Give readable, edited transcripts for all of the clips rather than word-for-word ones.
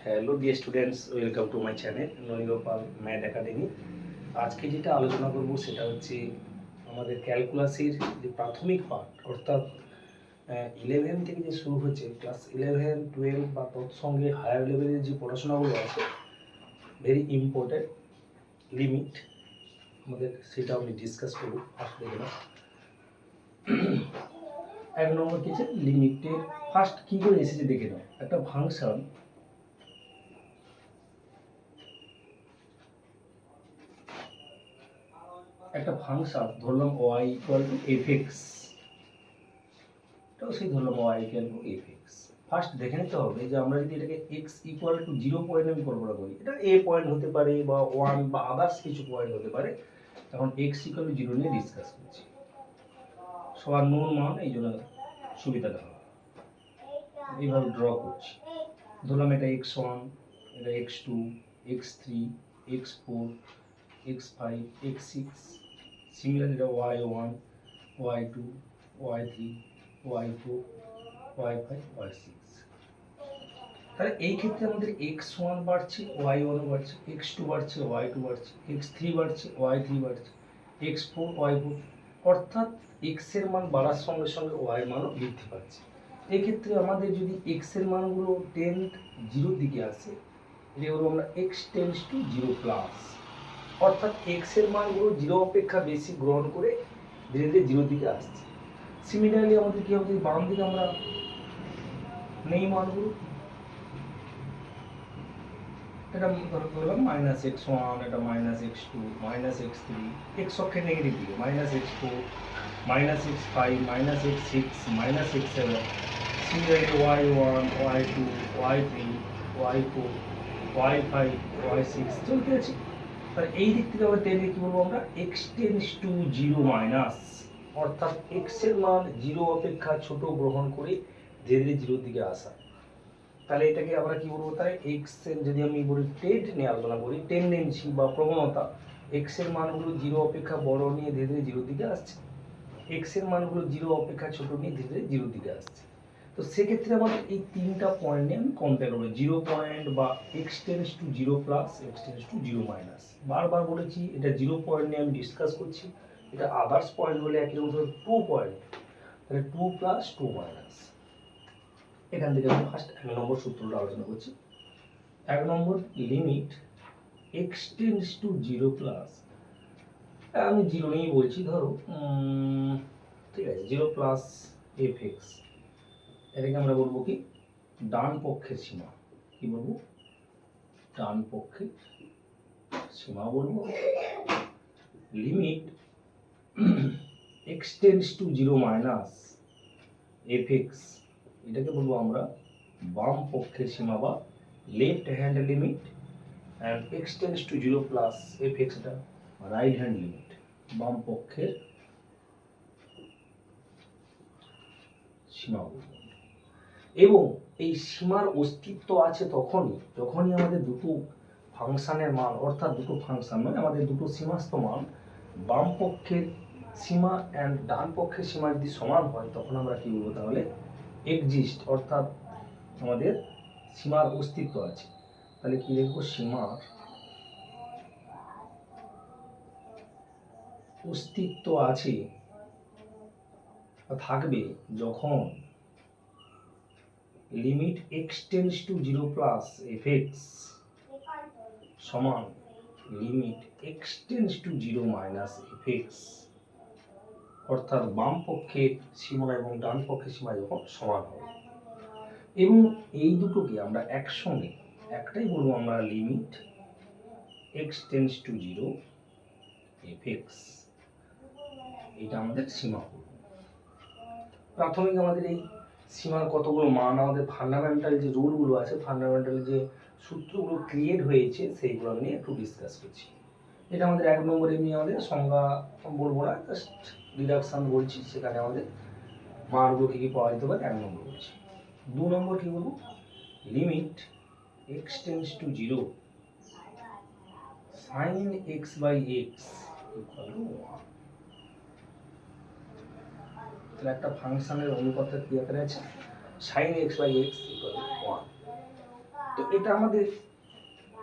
Hello dear students, welcome to my channel Nanigopal math academy. আজকে যেটা আলোচনা করব সেটা হচ্ছে আমাদের ক্যালকুলাসের যে প্রাথমিক পার্ট, অর্থাৎ 11 থেকে যে শুরু হচ্ছে ক্লাস 11, 12 বা তৎসঙ্গে হায়ার লেভেলের যে পড়াশোনাগুলো আছে, ভেরি ইম্পর্টেন্ট লিমিট, আমাদের সেটা আমি ডিসকাস করব। আসলে না এক নম্বর কি আছে, লিমিটের ফার্স্ট কী করে এসেছে দেখে নাও। একটা ফাংশন ধরলাম y ইকুয়াল টু fx, তো সেই ধরলাম y equal to fx। First দেখে নিতে হবে যে আমরা যদি এটাকে x ইকুয়াল টু 0 পয়েন্ট আমি কল্পনা করি, এটা a পয়েন্ট হতে পারে বা 1 বা আদার্স কিছু পয়েন্ট হতে পারে। তখন x ইকুয়াল টু 0 নিয়ে ডিসকাস করছি, সবার নোন মান, এই জন্য সুবিধাটা হবে। এইভাবে ড্র করছি, ধরলাম এটা x1, এটা x2, x3, x4, x5, x6, similar এটা y1, y2, y3, y4, y5, y6। তাহলে এই ক্ষেত্রে আমাদের x1 বাড়ছে, y1 বাড়ছে, x2 বাড়ছে, y2 বাড়ছে, x3 বাড়ছে, y3 বাড়ছে, x4, y4, অর্থাৎ x এর মান বাড়ার সঙ্গে সঙ্গে y এর মানও বৃদ্ধি পাচ্ছে। এই ক্ষেত্রে আমাদের যদি x এর মানগুলো 10 0 দিকে আসে, এটা হলো আমরা x টেন্ডস টু 0 প্লাস, অর্থাৎ x এর মানগুলো 0 অপেক্ষা বেশি গ্রহণ করে ধীরে ধীরে 0 দিকে আসছে। সিমিলারলি আমাদের কি হবে, বাম দিকে আমরা নেই মানগুলো, এটা ধরলাম মাইনাস x1, এটা minus x2, minus x3, x অক্ষের নেগেটিভ দিকে minus x4, minus x5, minus x6, minus x7, similarly y1, y2, y3, y4, y5, y6 চলতে আছে। তাহলে এই দিক থেকে আমরা টেনে কি বলবো, আমরা x টেন্ডস টু 0 মাইনাস, অর্থাৎ x এর মান 0 অপেক্ষা ছোট গ্রহণ করে ধীরে ধীরে 0 দিকে আসা। তাহলে এটাকে আমরা কি বলবো, তাহলে x এর যদি আমি বলি টেন্ড নিয়ে আলোচনা করি, টেন্ডেন্সি বা প্রবণতা, x এর মানগুলো 0 অপেক্ষা বড় নিয়ে ধীরে ধীরে 0 দিকে আসছে, x এর মানগুলো 0 অপেক্ষা ছোট নিয়ে ধীরে ধীরে 0 দিকে আসছে। তো সেক্ষেত্রে আমাদের এই তিনটা পয়েন্ট নিয়ে আমি কম্পেয়ার করবো, 0 পয়েন্ট বা x tends to 0 plus, x tends to 0 minus. বারবার বলেছি এটা 0 পয়েন্ট নিয়ে আমি ডিসকাস করছি, এটা আদার্স পয়েন্ট হলে একই রকম 2 পয়েন্ট, তাহলে 2 প্লাস 2 মাইনাস। এখান থেকে আমি ফার্স্ট 1 নম্বর সূত্রটা আলোচনা করছি। 1 নম্বর limit x tends to 0 plus, আমি 0 নিয়েই বলছি, ধরো ঠিক আছে 0 প্লাস fx, এটাকে আমরা বলবো কি ডান পক্ষের সীমা। কি বলবো, ডান পক্ষের সীমা বলবো। Limit x tends to 0 minus fx, এটাকে বলবো আমরা বাম পক্ষের সীমা বা left hand limit, and x tends to 0 plus fx, এটা রাইট হ্যান্ড লিমিট, বাম পক্ষের সীমা বলবো। এবং এই সীমার অস্তিত্ব আছে যখনই আমাদের দুটো ফাংশনের মান, অর্থাৎ দুটো ফাংশন মানে আমাদের দুটো সীমাস্থ মান, বাম পক্ষের সীমা অ্যান্ড ডান পক্ষের সীমা যদি সমান হয়, তখন আমরা কি বলবো, তাহলে এক্সিস্ট, অর্থাৎ আমাদের সীমার অস্তিত্ব আছে। তাহলে কি লিখবো, সীমার অস্তিত্ব আছে বা থাকবে যখন limit x tends to 0 plus fx সমান limit x tends to 0 minus fx, অর্থাৎ বাম পক্ষের সীমা এবং ডান পক্ষের সীমা যখন সমান হবে। এবং এই দুটোকে আমরা একসঙ্গে একটাই বলবো আমরা limit x tends to 0 fx, এটা আমাদের সীমা হলো। প্রাথমিক আমাদের এই সীমার কতগুলো মান, আমাদের ফান্ডামেন্টাল যে রুলগুলো আছে, ফান্ডামেন্টাল যে সূত্রগুলো ক্রিয়েট হয়েছে, সেইগুলো নিয়ে একটু ডিসকাস করছি। এটা আমাদের 1 নম্বর, এমনি আমাদের সংজ্ঞা বলবো না, জাস্ট ডিডাকশন বলছি, সেখানে আমাদের মানগুলো কী কী পাওয়া যেতে পারে 1 নম্বর বলছি। 2 নম্বর কী বলবো, limit x tends to 0 sin x by x equal to 1। তাহলে একটা ফাংশনের অনুপাতের কি আকারে আছে, sin x by x equal to 1। তো এটা আমাদের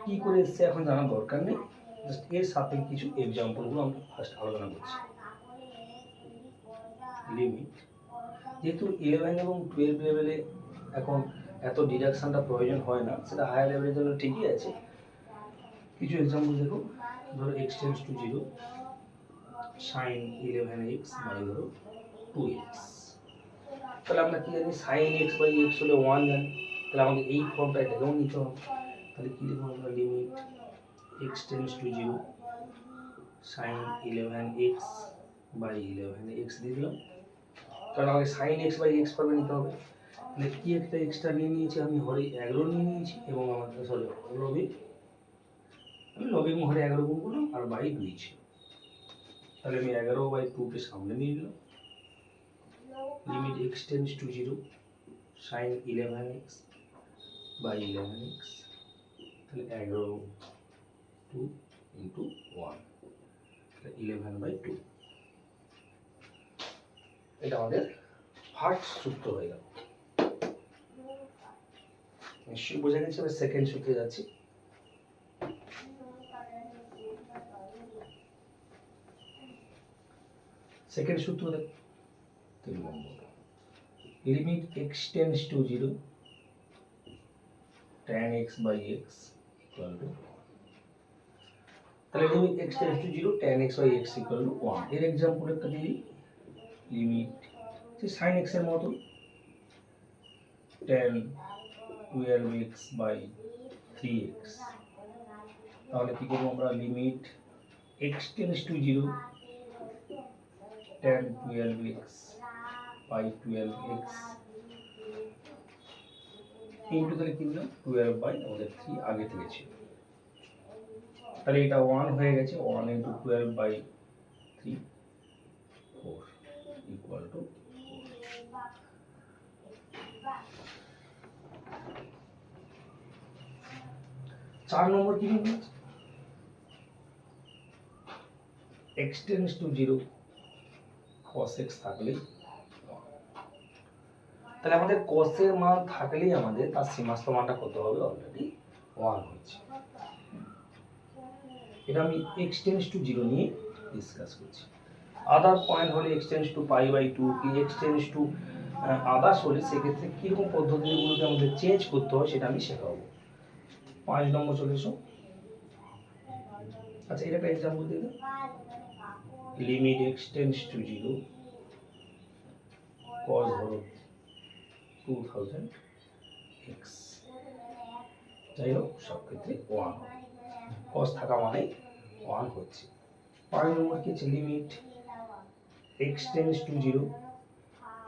কি করে এসছে এখন জানার দরকার নেই, জাস্ট এর সাথে কিছু এক্সাম্পলগুলো আমরা ফার্স্ট আলোচনা করছি। লিমিট, যেহেতু 11 এবং 12 লেভেলে এখন এত ডিডাকশনটা প্রয়োজন হয় না, সেটা হায়ার লেভেলের জন্য ঠিকই আছে। কিছু এক্সাম্পল দেখো, ধরো x tends to 0 sin 11x by ধরো 2x। তাহলে আমরা কি জানি sin x বাই x হলে 1 জানি, তাহলে আমাদের এই ফর্মটা এটাকেও নিতে হবে। তাহলে কি লিখবো আমরা, limit x tends to 0 sin 11x by 11x দিয়ে দিলাম, কারণ আমাকে sin x বাই x ফর্মে নিতে হবে। তাহলে কি একটা এক্সট্রা নিয়ে নিয়েছি আমি, হরে 11 নিয়ে নিয়েছি এবং আমাদের সরি লবে আমি লবে এবং হরে 11 গুণ করলাম আর বাই 2 ছিল। তাহলে আমি 11/2 কে সামনে নিয়ে নিলাম। Limit x tends to 0 sin 11x by 11x, তাহলে 11/2 ইন্টু 1, 11/2। এটা আমাদের ফার্স্ট সূত্র হয়ে গেল। নিশ্চয়ই বোঝা গেছে। এবার সেকেন্ড সূত্রে যাচ্ছি। সেকেন্ড সূত্র দেখো, 3 নম্বর, limit x tends to 0 tan x by x equal to, তাহলে limit x tends to 0 tan x by x equal to 1। এর एग्जांपल একটা দিই, লিমিট যে sin x এর মতো tan 12x বাই 3x। তাহলে কি করব আমরা, limit x tends to 0 tan 12x by 12x into, তাহলে কি দিলাম 12 বাই আমাদের 3 আগে থেকে ছিল, তাহলে এটা 1 হয়ে গেছে, 1 ইনটু 12 বাই 3 4 ইকুয়াল টু 4 নম্বর কি নিয়ে x tends to 0 cos x থাকলে, তাহলে আমাদের cos এর মান থাকলেই আমাদের তার সীমাস্থ মানটা কত হবে, অলরেডি 1 হয়েছে। এটা আমি x টেন্ডস টু 0 নিয়ে ডিসকাস করছি। আদার পয়েন্ট হলে x tends to pi by 2 কি x টেন্ডস টু আদার্স হলে সেক্ষেত্রে কিরকম পদ্ধতিগুলোকে আমাদের চেঞ্জ করতে হয় সেটা আমি শেখাবো। 5 নম্বর চলে এসো। আচ্ছা, এটা একটা एग्जांपल দিয়ে দাও, limit x tends to 0 cos ধরো 2000x, যাই হোক সব ক্ষেত্রে 1 হবে, cos থাকা মানে 1 হচ্ছে। 5 নম্বর কি আছে, limit x tends to 0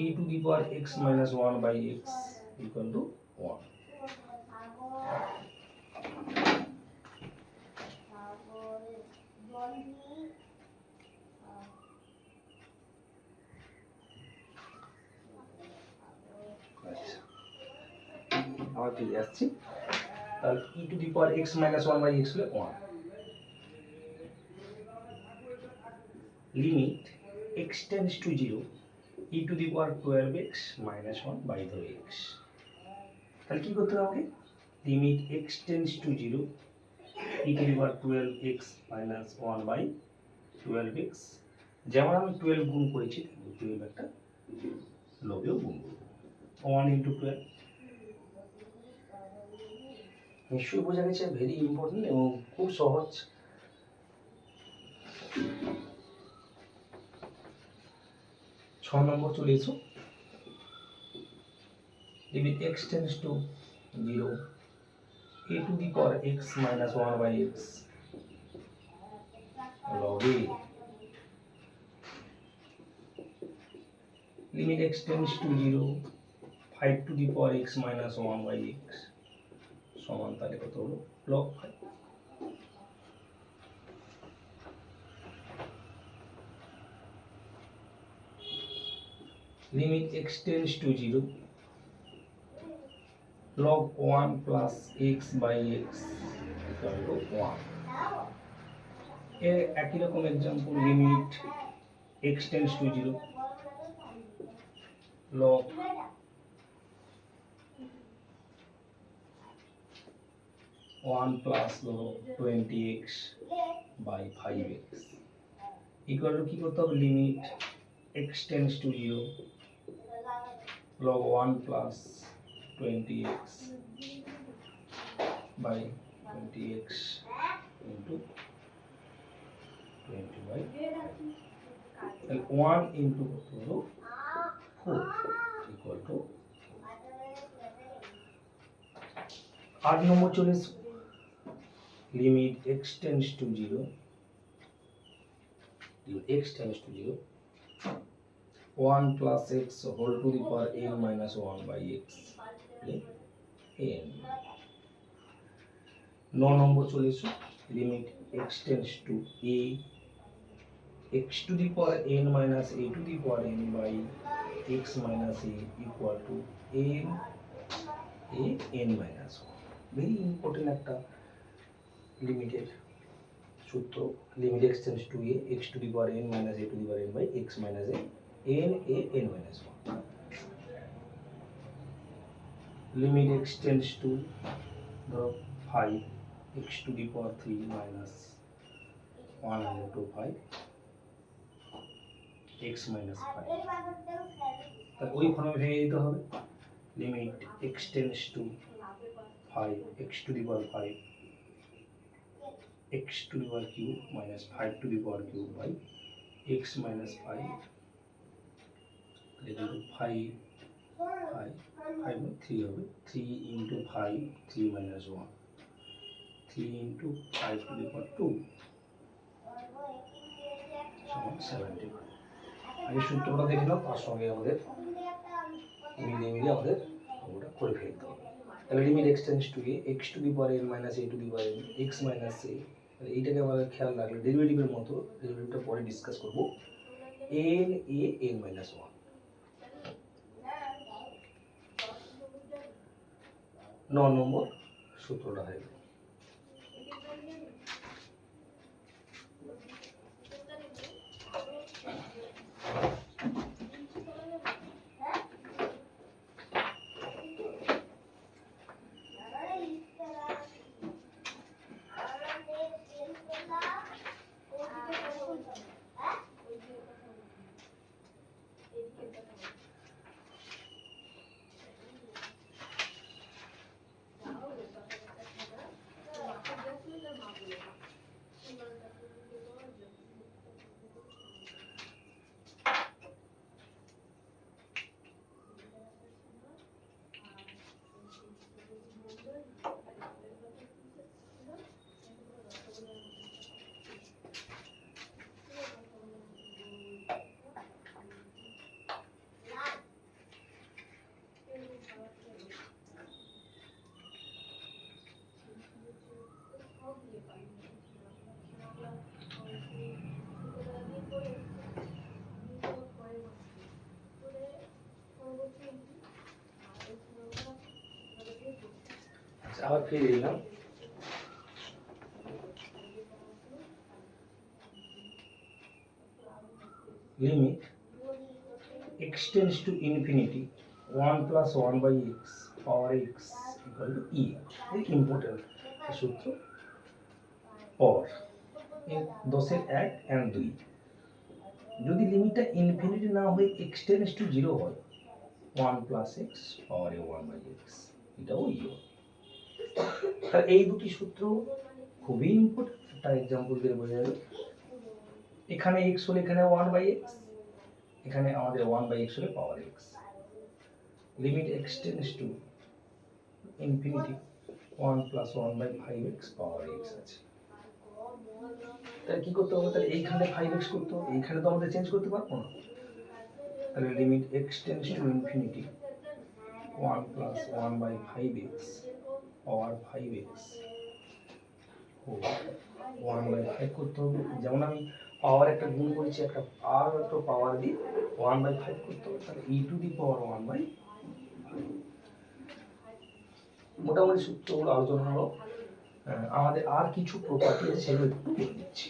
e to the power x minus 1 by x equal to 1। আবার ফিরে আসছি, তাহলে e to the power x minus 1 by x হলে 1। Limit x tends to 0 e to the power 12x minus 1 by x। তাহলে কি করতে হবে আমাকে, limit x tends to 0 e to the power 12x minus 1 by 12x, যেমন আমি 12 গুণ করেছি 12 একটা লবেও গুণ করব, 1 ইনটু 12। নিশ্চয়ই বোঝা গেছে, ভেরি ইম্পর্টেন্ট এবং খুব সহজ। ছ নম্বর চলে এসো, limit x tends to 0 a two the power x minus 1 by x log a, limit x tends to 0 5 two the power x minus 1 by x সমান, তাহলে কত হলো log 5। Limit x tends to 0 log 1 plus x by x equal to 1। এর একই রকম example, limit x tends to 0 log 1 plus ধরো 20x by 5x equal to কি করতে হবে limit x tends to 0 log 1 plus 20x by 20x into 20 by তাহলে 1 into কত হলো 4 equal to 8 নম্বর চলে limit x tends to 0 limit x tends to 0 1 plus x whole to the power n minus 1 by x n 9 নম্বর চলে এসো limit x tends to a x to the power n minus a to the power n by x minus a equal to n minus 1 very important একটা limited সূত্র limit x tends to a x to the power n minus a to the power n by x minus a n minus 1 limit x tends to ধরো 5 x to the power 3 minus 1 under 2 5 x minus 5 তাহলে ওই ফর্মে ভেঙে দিতে হবে limit x tends to 5 x to the power 5 x to the power cube minus 5 to the power cube by x minus 5 equal to 5 3 হবে 3 into 5 3 minus 1 3 into 5 to the power 2 সমান 75 আগে সূত্রটা দেখে নাও তার সঙ্গে আমাদের মিলিয়ে আমাদের ওটা করে ফেলতে হবে তাহলে limit x tends two a x to the power n minus a to the power n x minus a এইটাকে আমাদের খেয়াল রাখলে ডেরিভেটিভের মতো ডেরিভেটিভটা পরে ডিসকাস করব n minus 1 9 নম্বর সূত্রটা হয়ে গেল আবার ফিরে এলাম limit x tends to infinity 1 plus 1 by x power x equal to e very important সূত্র পর এই 10 এর 1 and 2 যদি লিমিটটা ইনফিনিটি না হয়ে x tends to 0 হয় 1 plus x power 1 by x এটাও e হবে তাহলে এই দুটি সূত্র খুবই ইম্পর্টেন্ট একটা एग्जांपल দিয়ে বোঝা যাবে এখানে x হলে এখানে 1 বাই x এখানে আমাদের 1 বাই x হলে power x limit x tends to infinity 1 plus 1 by 5x power x আছে তাহলে কি করতে হবে তাহলে এইখানে 5x করতে হবে এইখানে তো আমাদের চেঞ্জ করতে পারবো না তাহলে limit x tends to infinity 1 plus 1 by 5x power 5x 1 by 5 করতে হবে যেমন আমি পাওয়ার একটা গুণ করেছি একটা আর একটা পাওয়ার দিয়ে 1 বাই 5 করতে হবে তাহলে e to the power 1 by 5 মোটামুটি সূত্রগুলো আলোচনা হলো আমাদের আর কিছু প্রপার্টি আছে সেগুলো করে দিচ্ছি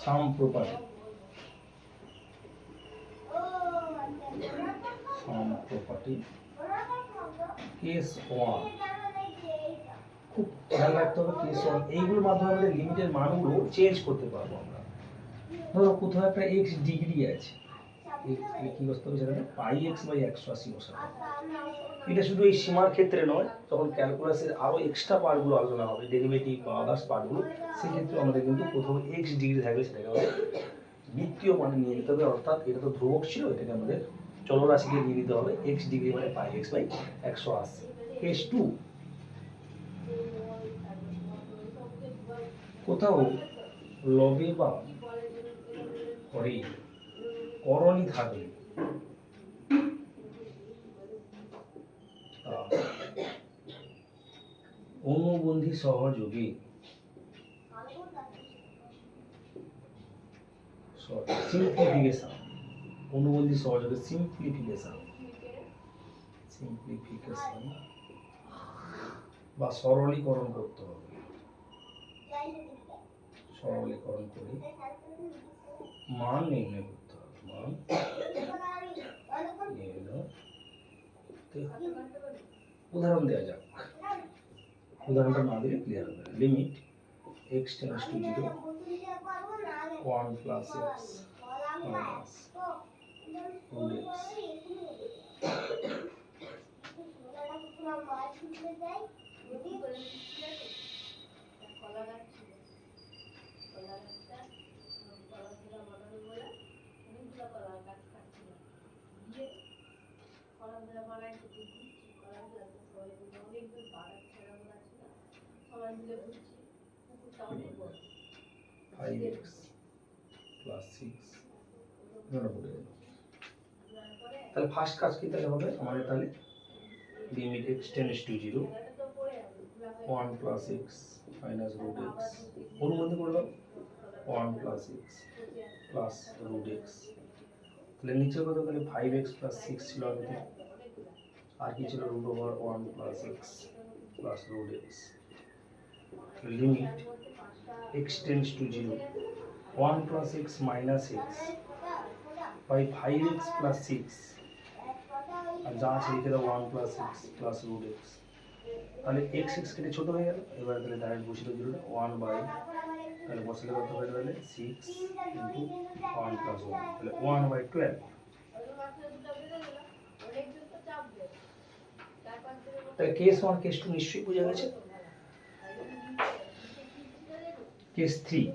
সাম প্রপার্টি কেস ওয়ান, খুব খেয়াল রাখতে হবে কেস ওয়ান, এইগুলোর মাধ্যমে আমাদের লিমিটের মানগুলো চেঞ্জ করতে পারবো আমরা। ধরো কোথাও একটা এক্স ডিগ্রি আছে, কি করতে হবে সেখানে পাই এক্স বাই 180 বসাতে হবে। এটা শুধু এই সীমার ক্ষেত্রে নয়, যখন ক্যালকুলাসের আরো এক্সট্রা পার্টগুলো আলোচনা হবে, ডেরিভেটিভ বা আদার্স পার্টগুলো, সেক্ষেত্রে আমাদের কিন্তু কোথাও এক্স ডিগ্রি থাকবে সেটাকে আমাদের বৃত্তীয় মানে নিয়ে নিতে হবে। অর্থাৎ এটা তো ধ্রুবক ছিল, এটাকে আমাদের চলরাশিকে নিয়ে নিতে হবে। এক্স ডিগ্রি মানে পাই এক্স বাই 180। কেস টু, কোথাও লবে বা হরে করণই থাকলে অনুবন্ধী সহযোগে সিম্পলিফিকেশন, অনুবন্ধী সহযোগে সিম্পলিফিকেশন বা সরলীকরণ করতে হবে। সরলীকরণ করে মান নির্ণয় করতে হবে। মান নির্ণয়, উদাহরণ দেওয়া যাক, উদাহরণটা না দিলে ক্লিয়ার হবে। Limit x tends to 0 1 plus x minus root x, five x plus 6 তাহলে ফার্স্ট কাজ কি তাহলে হবে আমাদের, তাহলে limit x tends to 0 1 plus x minus root x, অনুবন্ধী করে দাও 1 plus x plus root x. তাহলে নিচে কত, তাহলে 5x প্লাস 6 ছিল আগে, আর কি ছিল root over 1 plus x plus root x. Limit x tends to 0 1 plus x minus x by 5x plus 6, আর যা আছে লিখে দাও 1 plus x plus root x. তাহলে এক্স এক্স কেটে ছোট হয়ে গেল, এবার তাহলে ডাইরেক্ট বসিয়ে দিল 1 বাই, তাহলে বসালে কত হয়ে গেলে 6 ইন্টু 1 প্লাস 1, তাহলে 1 বাই 12। তাহলে কেস 1 কেস 2 নিশ্চয়ই বোঝা গেছে। কেস 3,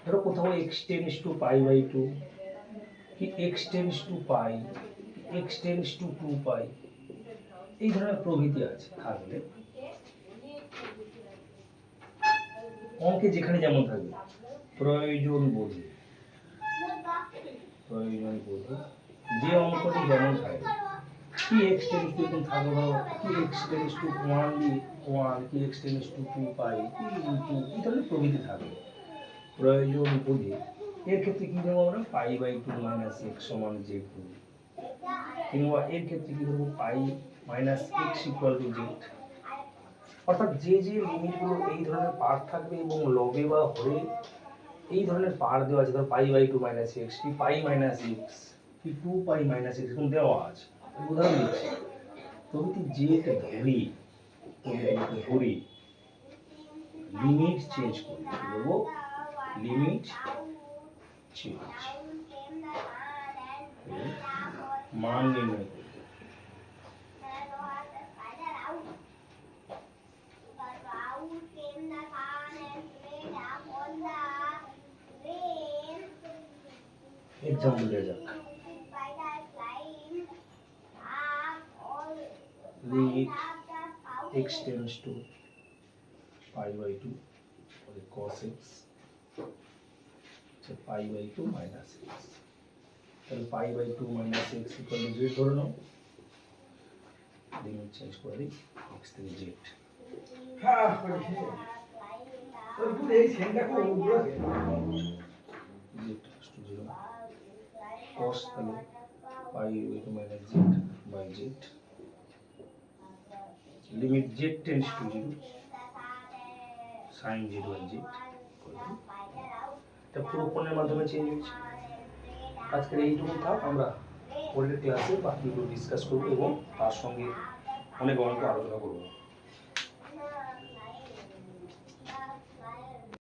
ধরো কোথাও x tends to pi by 2 কি x tends to pi, x tends to 2 pi, এই ধরনের প্রভৃতি আছে থাকলে অঙ্কে যেখানে যেমন থাকবে প্রয়োজন বোধে যে অঙ্কটি যেমন থাকে, কি x টেন্ডস টু এরকম থাকবে, কি x টেন্ডস টু 1 দিয়ে 1, কি x টেন্ডস টু 2 পাই, কি ইনটু, এই ধরনের প্রভৃতি থাকবে প্রয়োজন বোধে। এর ক্ষেত্রে কি দেবো আমরা, পাই বাই 2 মাইনাস এক্স সমান জেড, কিংবা এর ক্ষেত্রে কি দেবো pi minus x equal to z. অর্থাৎ যে যে লিমিটগুলো এই ধরনের পার্ট থাকবে এবং লবে বা হরে এই ধরনের পার্ট দেওয়া আছে, ধর পাই বাই 2 মাইনাস এক্স, কি পাই মাইনাস এক্স, কি 2 পাই মাইনাস এক্স এরকম দেওয়া আছে, উদাহরণ দিচ্ছি। প্রভৃতি জেড ধরি লিমিট চেঞ্জ করি, দেবো লিমিট চেঞ্জ, মান নির্ণয় করি। এক্সাম্পল দেওয়া যাক, limit x tends to pi by 2 cos x pi by 2 minus x, তাহলে pi by 2 minus x equal to z ধরে নাও। লিমিট চেঞ্জ করে দিই x থেকে জেড। cos তাহলে pi by 2 minus Z by Z. Limit z tends to 0 sin z by Z. এটা পুরো কোণের মাধ্যমে চেঞ্জ হয়েছে। আজকের এইটুকু থাক, আমরা পরের ক্লাসে বাকিগুলো ডিসকাস করবো এবং তার সঙ্গে অনেক অঙ্ক আলোচনা করবো।